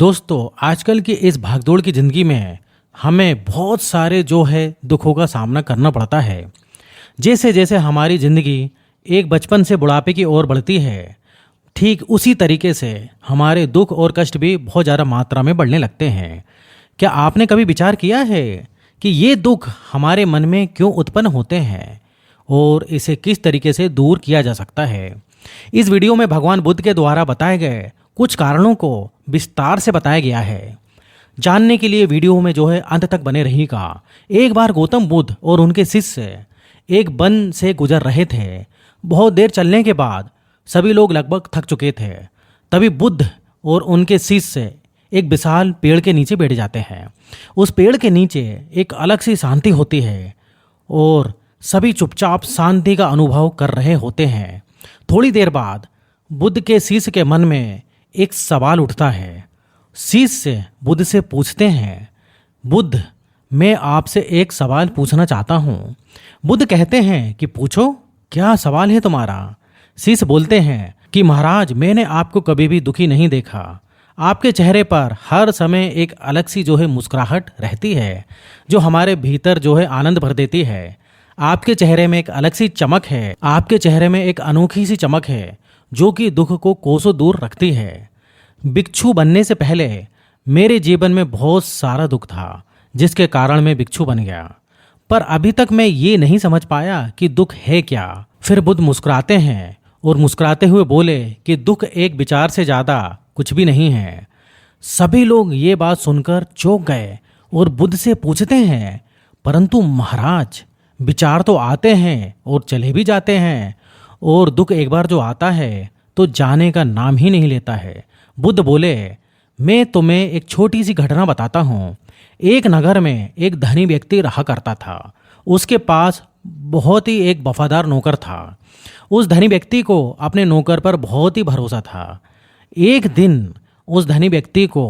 दोस्तों, आजकल की इस भागदौड़ की ज़िंदगी में हमें बहुत सारे जो है दुखों का सामना करना पड़ता है। जैसे जैसे हमारी ज़िंदगी एक बचपन से बुढ़ापे की ओर बढ़ती है, ठीक उसी तरीके से हमारे दुख और कष्ट भी बहुत ज़्यादा मात्रा में बढ़ने लगते हैं। क्या आपने कभी विचार किया है कि ये दुख हमारे मन में क्यों उत्पन्न होते हैं और इसे किस तरीके से दूर किया जा सकता है? इस वीडियो में भगवान बुद्ध के द्वारा बताए गए कुछ कारणों को विस्तार से बताया गया है। जानने के लिए वीडियो में जो है अंत तक बने रहिएगा। एक बार गौतम बुद्ध और उनके शिष्य एक वन से गुजर रहे थे। बहुत देर चलने के बाद सभी लोग लगभग थक चुके थे। तभी बुद्ध और उनके शिष्य एक विशाल पेड़ के नीचे बैठ जाते हैं। उस पेड़ के नीचे एक अलग सी शांति होती है और सभी चुपचाप शांति का अनुभव कर रहे होते हैं। थोड़ी देर बाद बुद्ध के शिष्य के मन में एक सवाल उठता है। शिष्य बुद्ध से पूछते हैं, बुद्ध, मैं आपसे एक सवाल पूछना चाहता हूँ। बुद्ध कहते हैं कि पूछो, क्या सवाल है तुम्हारा? शिष्य बोलते हैं कि महाराज, मैंने आपको कभी भी दुखी नहीं देखा। आपके चेहरे पर हर समय एक अलग सी जो है मुस्कुराहट रहती है, जो हमारे भीतर जो है आनंद भर देती है। आपके चेहरे में एक अलग सी चमक है। आपके चेहरे में एक अनोखी सी चमक है जो कि दुख को कोसों दूर रखती है। भिक्षु बनने से पहले मेरे जीवन में बहुत सारा दुख था, जिसके कारण मैं भिक्षु बन गया। पर अभी तक मैं ये नहीं समझ पाया कि दुख है क्या। फिर बुद्ध मुस्कुराते हैं और मुस्कुराते हुए बोले कि दुख एक विचार से ज़्यादा कुछ भी नहीं है। सभी लोग ये बात सुनकर चौंक गए और बुद्ध से पूछते हैं, परंतु महाराज, विचार तो आते हैं और चले भी जाते हैं, और दुख एक बार जो आता है तो जाने का नाम ही नहीं लेता है। बुद्ध बोले, मैं तुम्हें एक छोटी सी घटना बताता हूँ। एक नगर में एक धनी व्यक्ति रहा करता था। उसके पास बहुत ही एक वफादार नौकर था। उस धनी व्यक्ति को अपने नौकर पर बहुत ही भरोसा था। एक दिन उस धनी व्यक्ति को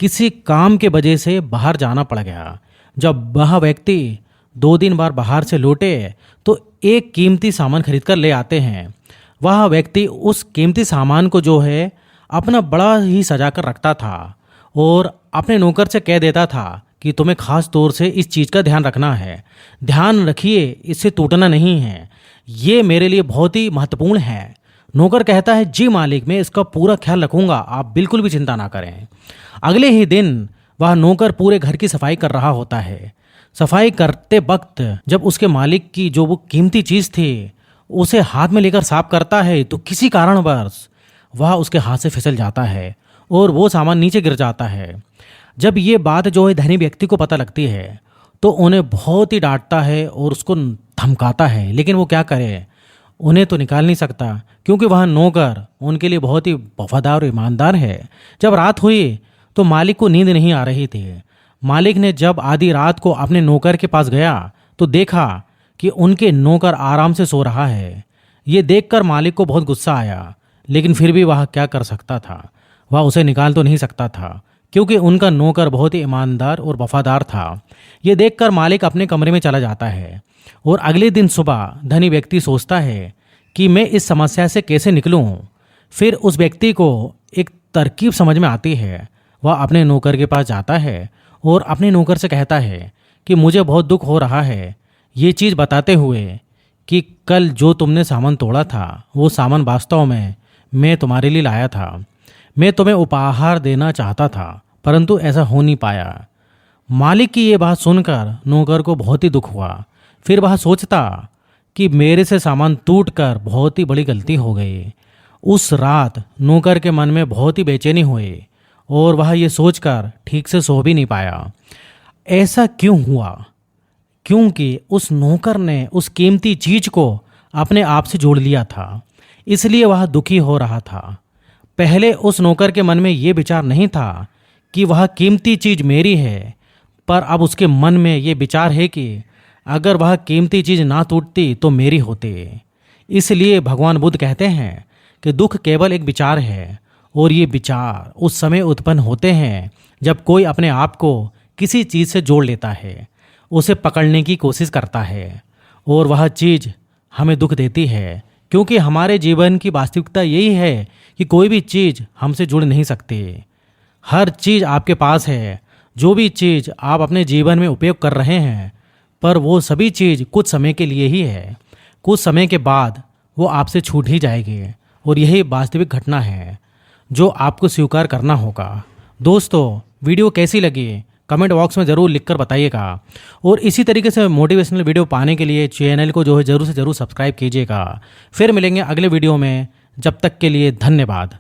किसी काम के वजह से बाहर जाना पड़ गया। जब वह व्यक्ति 2 दिन बाद बाहर से लौटे तो एक कीमती सामान खरीद कर ले आते हैं। वह व्यक्ति उस कीमती सामान को जो है अपना बड़ा ही सजा कर रखता था और अपने नौकर से कह देता था कि तुम्हें खास तौर से इस चीज़ का ध्यान रखना है। ध्यान रखिए, इससे टूटना नहीं है। ये मेरे लिए बहुत ही महत्वपूर्ण है। नौकर कहता है, जी मालिक, मैं इसका पूरा ख्याल रखूंगा, आप बिल्कुल भी चिंता ना करें। अगले ही दिन वह नौकर पूरे घर की सफाई कर रहा होता है। सफाई करते वक्त जब उसके मालिक की जो वो कीमती चीज़ थी उसे हाथ में लेकर साफ करता है तो किसी कारणवश वह उसके हाथ से फिसल जाता है और वो सामान नीचे गिर जाता है। जब ये बात जो है धनी व्यक्ति को पता लगती है तो उन्हें बहुत ही डांटता है और उसको धमकाता है, लेकिन वो क्या करे, उन्हें तो निकाल नहीं सकता क्योंकि वह नौकर उनके लिए बहुत ही वफादार और ईमानदार है। जब रात हुई तो मालिक को नींद नहीं आ रही थी। मालिक ने जब आधी रात को अपने नौकर के पास गया तो देखा कि उनके नौकर आराम से सो रहा है। ये देखकर मालिक को बहुत गुस्सा आया, लेकिन फिर भी वह क्या कर सकता था। वह उसे निकाल तो नहीं सकता था क्योंकि उनका नौकर बहुत ही ईमानदार और वफादार था। ये देखकर मालिक अपने कमरे में चला जाता है और अगले दिन सुबह धनी व्यक्ति सोचता है कि मैं इस समस्या से कैसे निकलूं। फिर उस व्यक्ति को एक तरकीब समझ में आती है। वह अपने नौकर के पास जाता है और अपने नौकर से कहता है कि मुझे बहुत दुख हो रहा है, ये चीज़ बताते हुए कि कल जो तुमने सामान तोड़ा था वो सामान वास्तव में मैं तुम्हारे लिए लाया था। मैं तुम्हें उपहार देना चाहता था, परंतु ऐसा हो नहीं पाया। मालिक की ये बात सुनकर नौकर को बहुत ही दुख हुआ। फिर वह सोचता कि मेरे से सामान टूटकर बहुत ही बड़ी गलती हो गई। उस रात नौकर के मन में बहुत ही बेचैनी हुई और वह ये सोचकर ठीक से सो भी नहीं पाया। ऐसा क्यों हुआ? क्योंकि उस नौकर ने उस कीमती चीज को अपने आप से जोड़ लिया था, इसलिए वह दुखी हो रहा था। पहले उस नौकर के मन में ये विचार नहीं था कि वह कीमती चीज मेरी है, पर अब उसके मन में ये विचार है कि अगर वह कीमती चीज ना टूटती तो मेरी होती। इसलिए भगवान बुद्ध कहते हैं कि दुख केवल एक विचार है और ये विचार उस समय उत्पन्न होते हैं जब कोई अपने आप को किसी चीज़ से जोड़ लेता है, उसे पकड़ने की कोशिश करता है और वह चीज़ हमें दुख देती है, क्योंकि हमारे जीवन की वास्तविकता यही है कि कोई भी चीज़ हमसे जुड़ नहीं सकती। हर चीज़ आपके पास है। जो भी चीज़ आप अपने जीवन में उपयोग कर रहे हैं, पर वो सभी चीज़ कुछ समय के लिए ही है। कुछ समय के बाद वो आपसे छूट ही जाएगी और यही वास्तविक घटना है जो आपको स्वीकार करना होगा। दोस्तों, वीडियो कैसी लगी कमेंट बॉक्स में ज़रूर लिखकर बताइएगा और इसी तरीके से मोटिवेशनल वीडियो पाने के लिए चैनल को जो है ज़रूर से ज़रूर सब्सक्राइब कीजिएगा। फिर मिलेंगे अगले वीडियो में, जब तक के लिए धन्यवाद।